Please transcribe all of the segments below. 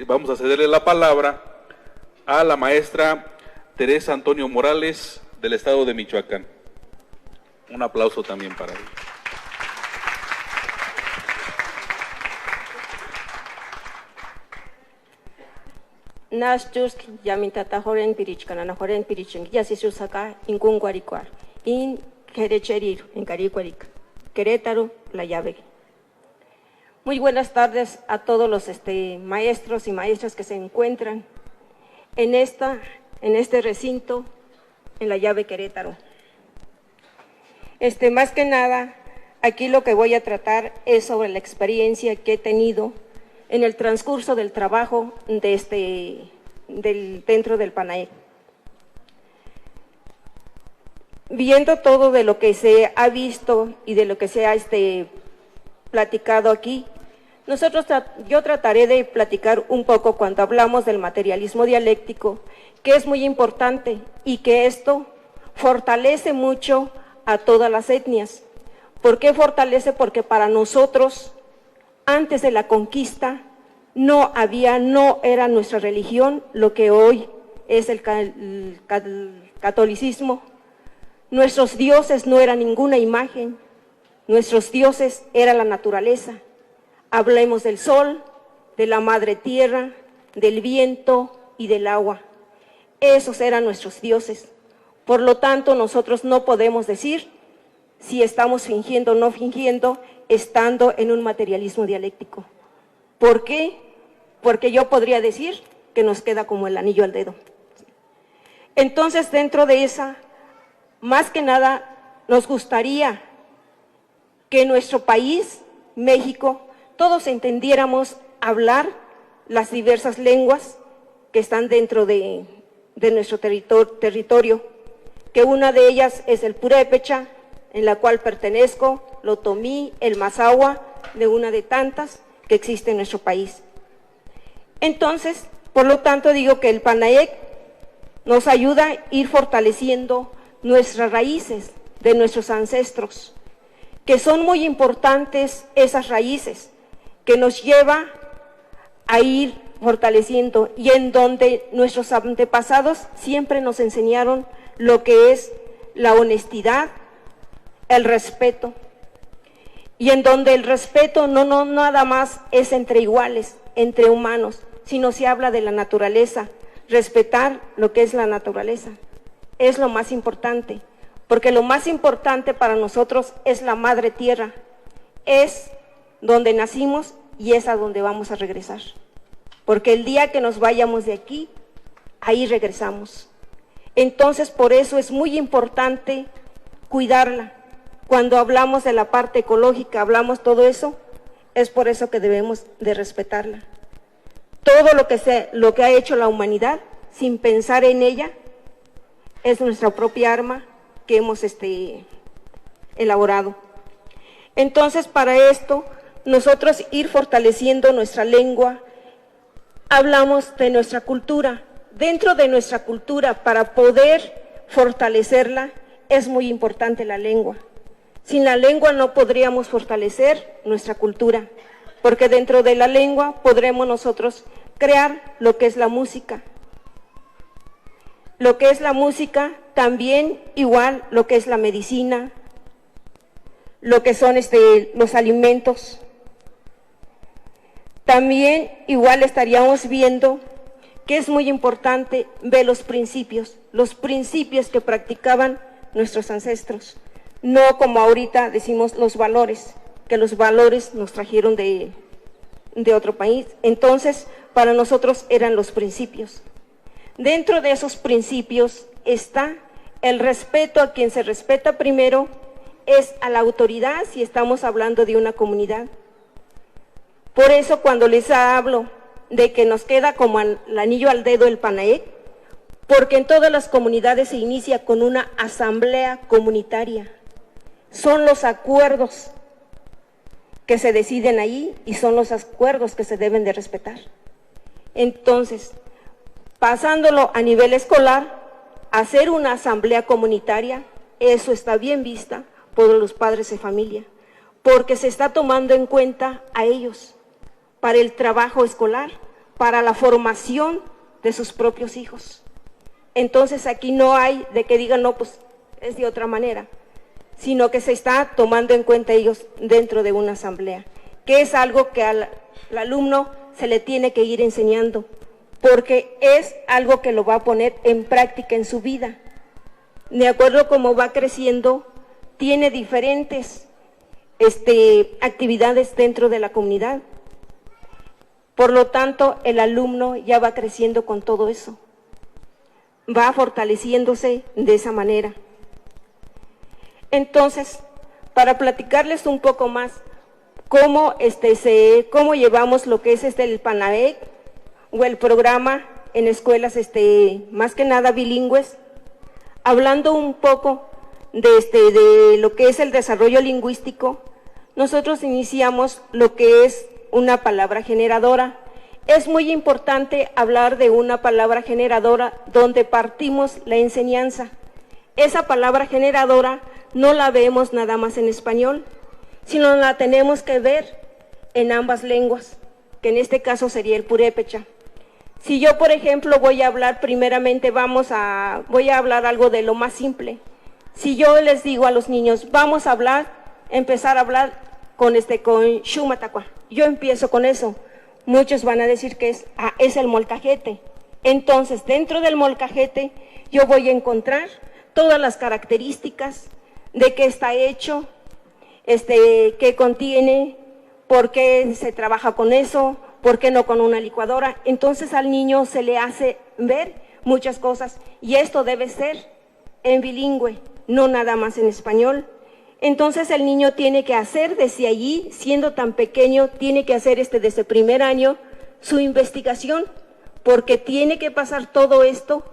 vamos a cederle la palabra a la maestra Teresa Antonio Morales del estado de Michoacán. Un aplauso también para ella. Nas jusk yamitata joren pirichkanana joren pirichin yasisusaka inkunguaricuar in querecherir en Caricuaric, Querétaro, La Llave. Muy buenas tardes a todos los maestros y maestras que se encuentran en este recinto en La Llave, Querétaro. Más que nada, aquí lo que voy a tratar es sobre la experiencia que he tenido en el transcurso del trabajo dentro del PANAEC. Viendo todo de lo que se ha visto y de lo que se ha platicado aquí, yo trataré de platicar un poco cuando hablamos del materialismo dialéctico, que es muy importante y que esto fortalece mucho a todas las etnias. ¿Por qué fortalece? Porque para nosotros, antes de la conquista, no era nuestra religión lo que hoy es el catolicismo. Nuestros dioses no eran ninguna imagen, nuestros dioses era la naturaleza. Hablemos del sol, de la madre tierra, del viento y del agua. Esos eran nuestros dioses. Por lo tanto, nosotros no podemos decir si estamos fingiendo o no fingiendo, estando en un materialismo dialéctico. ¿Por qué? Porque yo podría decir que nos queda como el anillo al dedo. Entonces, dentro de esa, más que nada, nos gustaría que en nuestro país, México, todos entendiéramos hablar las diversas lenguas que están dentro de nuestro territorio, que una de ellas es el purépecha, en la cual pertenezco, el otomí, el mazahua, de una de tantas que existe en nuestro país. Entonces, por lo tanto, digo que el PANAEC nos ayuda a ir fortaleciendo nuestras raíces de nuestros ancestros, que son muy importantes esas raíces, que nos lleva a ir fortaleciendo y en donde nuestros antepasados siempre nos enseñaron lo que es la honestidad, el respeto, y en donde el respeto no nada más es entre iguales, entre humanos, sino se habla de la naturaleza, respetar lo que es la naturaleza, es lo más importante, porque lo más importante para nosotros es la madre tierra, es donde nacimos y es a donde vamos a regresar, porque el día que nos vayamos de aquí, ahí regresamos. Entonces, por eso es muy importante cuidarla. Cuando hablamos de la parte ecológica, hablamos todo eso, es por eso que debemos de respetarla. Todo lo que ha hecho la humanidad, sin pensar en ella, es nuestra propia arma que hemos elaborado. Entonces, para esto, nosotros ir fortaleciendo nuestra lengua, hablamos de nuestra cultura. Dentro de nuestra cultura, para poder fortalecerla, es muy importante la lengua. Sin la lengua no podríamos fortalecer nuestra cultura, porque dentro de la lengua podremos nosotros crear lo que es la música. Lo que es la música, también igual lo que es la medicina, lo que son los alimentos. También igual estaríamos viendo que es muy importante ver los principios que practicaban nuestros ancestros, no como ahorita decimos los valores, que los valores nos trajeron de otro país. Entonces, para nosotros eran los principios. Dentro de esos principios está el respeto a quien se respeta primero, es a la autoridad si estamos hablando de una comunidad. Por eso cuando les hablo de que nos queda como el anillo al dedo el PANAEC, porque en todas las comunidades se inicia con una asamblea comunitaria. Son los acuerdos que se deciden ahí y son los acuerdos que se deben de respetar. Entonces, pasándolo a nivel escolar, hacer una asamblea comunitaria, eso está bien vista por los padres de familia, porque se está tomando en cuenta a ellos para el trabajo escolar, para la formación de sus propios hijos. Entonces aquí no hay de que digan, no, pues es de otra manera, sino que se está tomando en cuenta ellos dentro de una asamblea, que es algo que al alumno se le tiene que ir enseñando, porque es algo que lo va a poner en práctica en su vida. De acuerdo a cómo va creciendo, tiene diferentes actividades dentro de la comunidad. Por lo tanto, el alumno ya va creciendo con todo eso, va fortaleciéndose de esa manera. Entonces, para platicarles un poco más cómo llevamos lo que es el PANAEC o el programa en escuelas más que nada bilingües, hablando un poco de lo que es el desarrollo lingüístico, nosotros iniciamos lo que es una palabra generadora. Es muy importante hablar de una palabra generadora donde partimos la enseñanza. Esa palabra generadora no la vemos nada más en español, sino la tenemos que ver en ambas lenguas, que en este caso sería el purépecha. Si yo, por ejemplo, voy a hablar primeramente, voy a hablar algo de lo más simple. Si yo les digo a los niños, vamos a empezar a hablar con Xumatacua, yo empiezo con eso. Muchos van a decir que es el molcajete. Entonces, dentro del molcajete, yo voy a encontrar todas las características de qué está hecho, qué contiene, por qué se trabaja con eso, por qué no con una licuadora. Entonces al niño se le hace ver muchas cosas, y esto debe ser en bilingüe, no nada más en español. Entonces el niño tiene que hacer desde allí, siendo tan pequeño, tiene que hacer desde primer año su investigación, porque tiene que pasar todo esto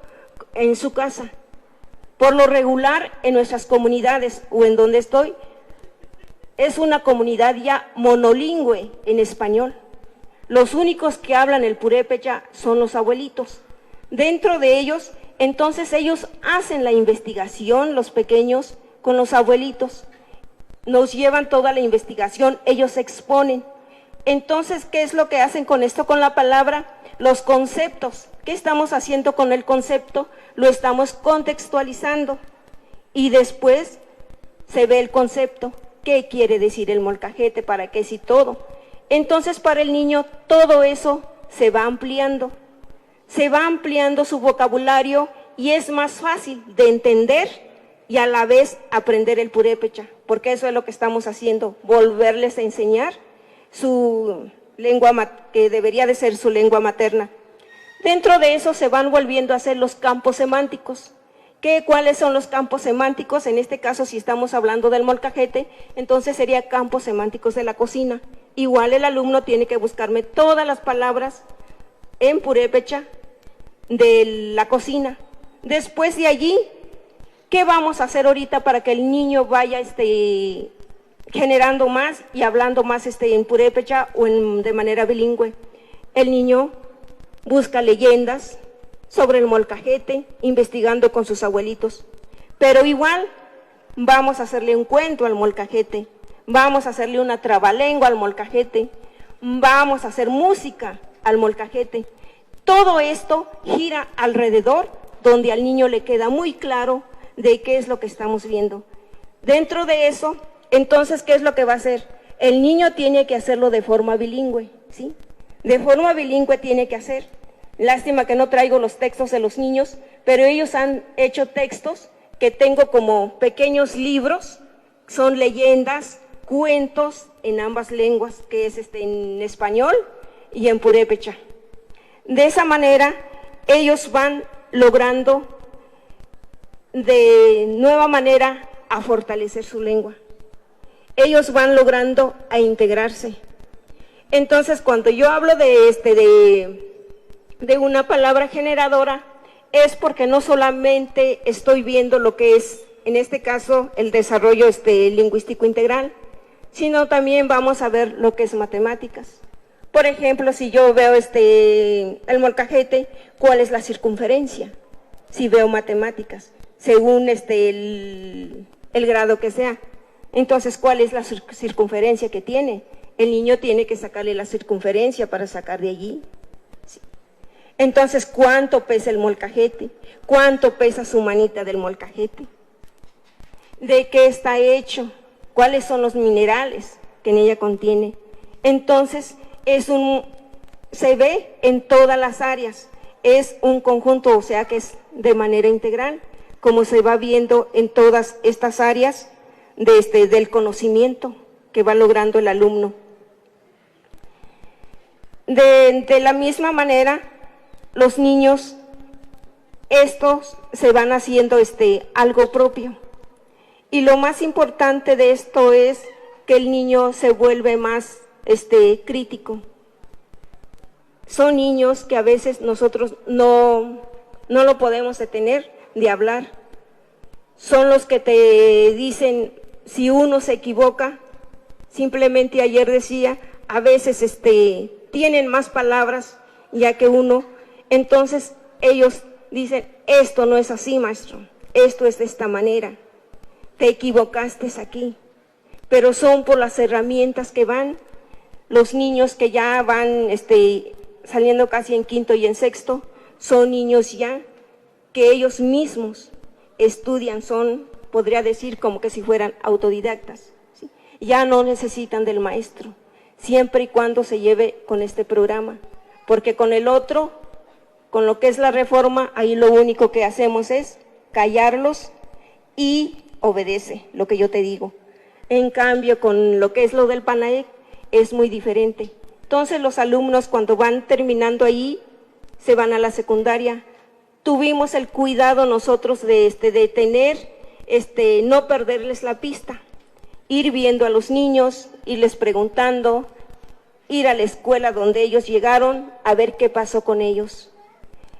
en su casa. Por lo regular, en nuestras comunidades o en donde estoy, es una comunidad ya monolingüe en español. Los únicos que hablan el purépecha son los abuelitos. Dentro de ellos, entonces ellos hacen la investigación, los pequeños, con los abuelitos. Nos llevan toda la investigación, ellos exponen. Entonces, ¿qué es lo que hacen con esto, con la palabra? Los conceptos. ¿Qué estamos haciendo con el concepto? Lo estamos contextualizando. Y después se ve el concepto. ¿Qué quiere decir el molcajete? ¿Para qué? Si todo. Entonces, para el niño, todo eso se va ampliando. Se va ampliando su vocabulario y es más fácil de entender y a la vez aprender el purépecha, porque eso es lo que estamos haciendo, volverles a enseñar su lengua, que debería de ser su lengua materna. Dentro de eso se van volviendo a hacer los campos semánticos. ¿Cuáles son los campos semánticos? En este caso, si estamos hablando del molcajete, entonces sería campos semánticos de la cocina. Igual el alumno tiene que buscarme todas las palabras en purépecha de la cocina. Después de allí, ¿qué vamos a hacer ahorita para que el niño vaya generando más y hablando más en purépecha o de manera bilingüe? El niño busca leyendas sobre el molcajete, investigando con sus abuelitos. Pero igual vamos a hacerle un cuento al molcajete, vamos a hacerle una trabalengua al molcajete, vamos a hacer música al molcajete. Todo esto gira alrededor, donde al niño le queda muy claro de qué es lo que estamos viendo. Dentro de eso, entonces, ¿qué es lo que va a hacer? El niño tiene que hacerlo de forma bilingüe, ¿sí? De forma bilingüe tiene que hacer. Lástima que no traigo los textos de los niños, pero ellos han hecho textos que tengo como pequeños libros, son leyendas, cuentos en ambas lenguas, que es en español y en purépecha. De esa manera, ellos van logrando de nueva manera a fortalecer su lengua. Ellos van logrando a integrarse. Entonces, cuando yo hablo de una palabra generadora, es porque no solamente estoy viendo lo que es, en este caso, el desarrollo lingüístico integral, sino también vamos a ver lo que es matemáticas. Por ejemplo, si yo veo el molcajete, ¿cuál es la circunferencia? Si veo matemáticas, según el grado que sea. Entonces, ¿cuál es la circunferencia que tiene? El niño tiene que sacarle la circunferencia para sacar de allí. Entonces, ¿cuánto pesa el molcajete? ¿Cuánto pesa su manita del molcajete? ¿De qué está hecho? ¿Cuáles son los minerales que en ella contiene? Entonces, se ve en todas las áreas, es un conjunto, o sea que es de manera integral, como se va viendo en todas estas áreas del conocimiento que va logrando el alumno. De la misma manera, los niños, estos se van haciendo algo propio. Y lo más importante de esto es que el niño se vuelve más crítico. Son niños que a veces nosotros no lo podemos detener de hablar. Son los que te dicen, si uno se equivoca, simplemente ayer decía, a veces tienen más palabras ya que uno, entonces ellos dicen, esto no es así, maestro, esto es de esta manera, te equivocaste aquí, pero son por las herramientas que van, los niños que ya van saliendo casi en quinto y en sexto, son niños ya que ellos mismos estudian, podría decir como que si fueran autodidactas, ¿sí? Ya no necesitan del maestro, siempre y cuando se lleve con este programa, porque con el otro, con lo que es la reforma, ahí lo único que hacemos es callarlos y obedece lo que yo te digo. En cambio, con lo que es lo del PANAEC, es muy diferente. Entonces los alumnos cuando van terminando ahí, se van a la secundaria. Tuvimos el cuidado nosotros de tener, no perderles la pista, ir viendo a los niños, irles preguntando, ir a la escuela donde ellos llegaron, a ver qué pasó con ellos.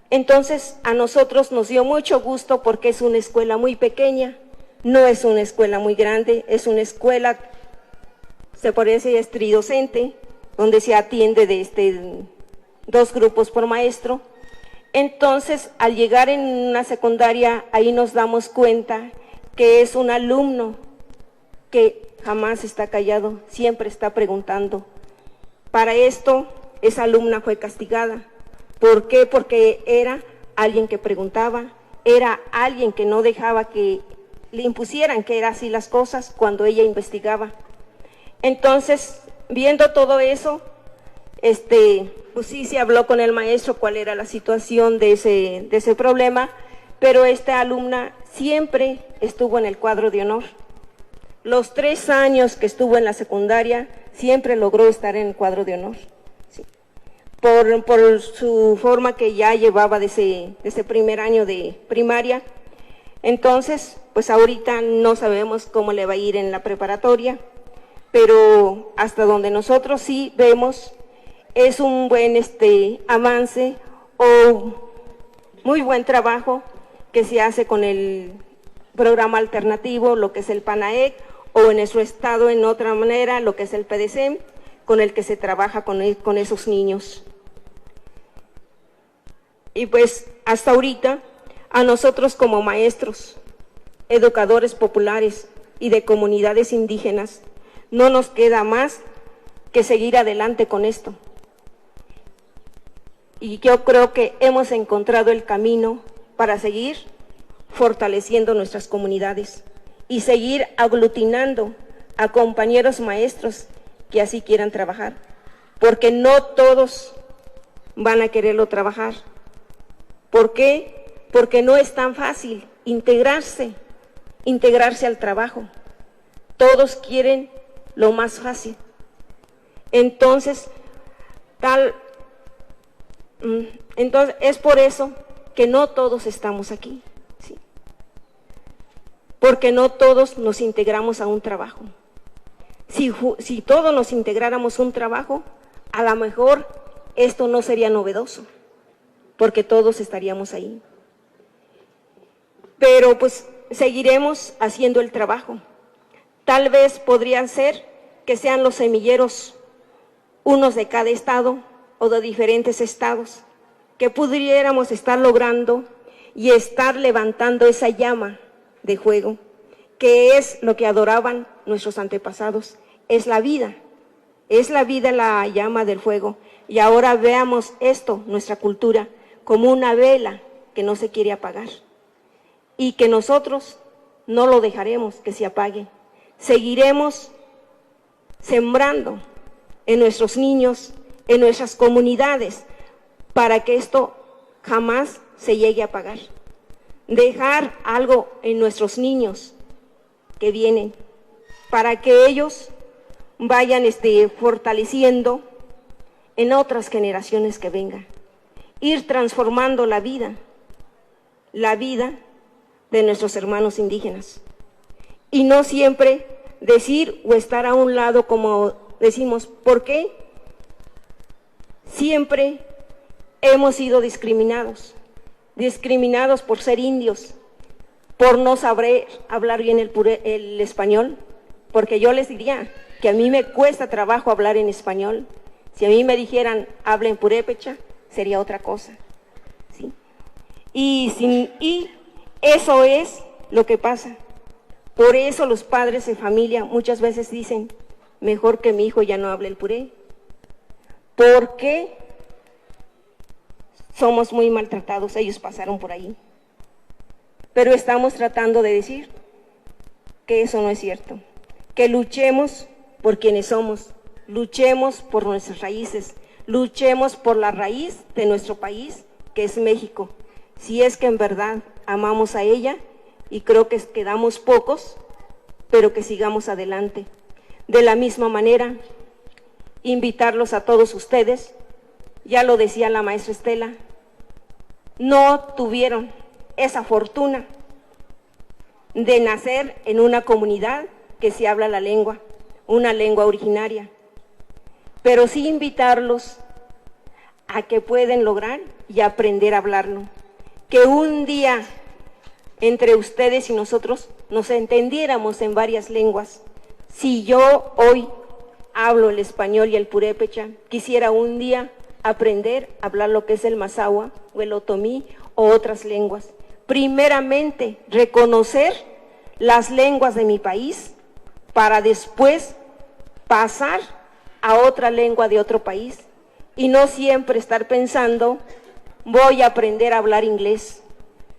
Entonces a nosotros nos dio mucho gusto porque es una escuela muy pequeña, no es una escuela muy grande, es una escuela, se podría decir tridocente, donde se atiende de 2 grupos por maestro. Entonces, al llegar en una secundaria, ahí nos damos cuenta que es un alumno que jamás está callado, siempre está preguntando. Para esto, esa alumna fue castigada. ¿Por qué? Porque era alguien que preguntaba, era alguien que no dejaba que le impusieran que eran así las cosas cuando ella investigaba. Entonces, viendo todo eso, pues sí se habló con el maestro cuál era la situación de ese problema, pero esta alumna siempre estuvo en el cuadro de honor. Los 3 años que estuvo en la secundaria, siempre logró estar en el cuadro de honor. ¿Sí? Por su forma que ya llevaba de ese primer año de primaria. Entonces, pues ahorita no sabemos cómo le va a ir en la preparatoria, pero hasta donde nosotros sí vemos, es un buen avance o muy buen trabajo que se hace con el programa alternativo, lo que es el PANAEC, o en nuestro estado en otra manera, lo que es el PDCEM, con el que se trabaja con esos niños. Y pues hasta ahorita, a nosotros como maestros, educadores populares y de comunidades indígenas, no nos queda más que seguir adelante con esto. Y yo creo que hemos encontrado el camino para seguir fortaleciendo nuestras comunidades y seguir aglutinando a compañeros maestros que así quieran trabajar, porque no todos van a quererlo trabajar. ¿Por qué? Porque no es tan fácil integrarse al trabajo. Todos quieren lo más fácil. Entonces, es por eso que no todos estamos aquí, ¿sí? Porque no todos nos integramos a un trabajo. Si todos nos integráramos a un trabajo, a lo mejor esto no sería novedoso, porque todos estaríamos ahí. Pero pues seguiremos haciendo el trabajo. Tal vez podrían ser que sean los semilleros, unos de cada estado o de diferentes estados, que pudiéramos estar logrando y estar levantando esa llama de fuego, que es lo que adoraban nuestros antepasados, es la vida la llama del fuego. Y ahora veamos esto, nuestra cultura, como una vela que no se quiere apagar y que nosotros no lo dejaremos que se apague. Seguiremos sembrando en nuestros niños, en nuestras comunidades, para que esto jamás se llegue a apagar. Dejar algo en nuestros niños que vienen, para que ellos vayan fortaleciendo en otras generaciones que vengan. Ir transformando la vida de nuestros hermanos indígenas. Y no siempre decir o estar a un lado como decimos, ¿por qué? Siempre hemos sido discriminados por ser indios, por no saber hablar bien el español, porque yo les diría que a mí me cuesta trabajo hablar en español. Si a mí me dijeran, habla en purépecha, sería otra cosa, ¿sí? Y eso es lo que pasa. Por eso los padres de familia muchas veces dicen, mejor que mi hijo ya no hable el puré, porque somos muy maltratados, ellos pasaron por ahí. Pero estamos tratando de decir que eso no es cierto, que luchemos por quienes somos, luchemos por nuestras raíces, luchemos por la raíz de nuestro país, que es México, si es que en verdad amamos a ella, y creo que quedamos pocos, pero que sigamos adelante. De la misma manera, invitarlos a todos ustedes, ya lo decía la maestra Estela, no tuvieron esa fortuna de nacer en una comunidad que se habla la lengua, una lengua originaria, pero sí invitarlos a que pueden lograr y aprender a hablarlo, que un día entre ustedes y nosotros nos entendiéramos en varias lenguas. Si yo hoy hablo el español y el purépecha, quisiera un día aprender a hablar lo que es el mazahua o el otomí o otras lenguas. Primeramente, reconocer las lenguas de mi país para después pasar a otra lengua de otro país y no siempre estar pensando, voy a aprender a hablar inglés,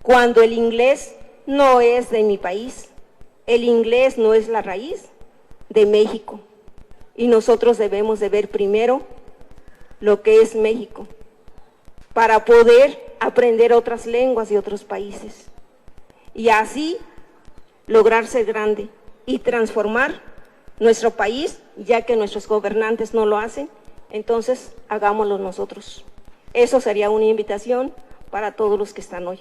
cuando el inglés no es de mi país, el inglés no es la raíz de México y nosotros debemos de ver primero lo que es México para poder aprender otras lenguas de otros países y así lograr ser grande y transformar nuestro país, ya que nuestros gobernantes no lo hacen, entonces hagámoslo nosotros. Eso sería una invitación para todos los que están hoy.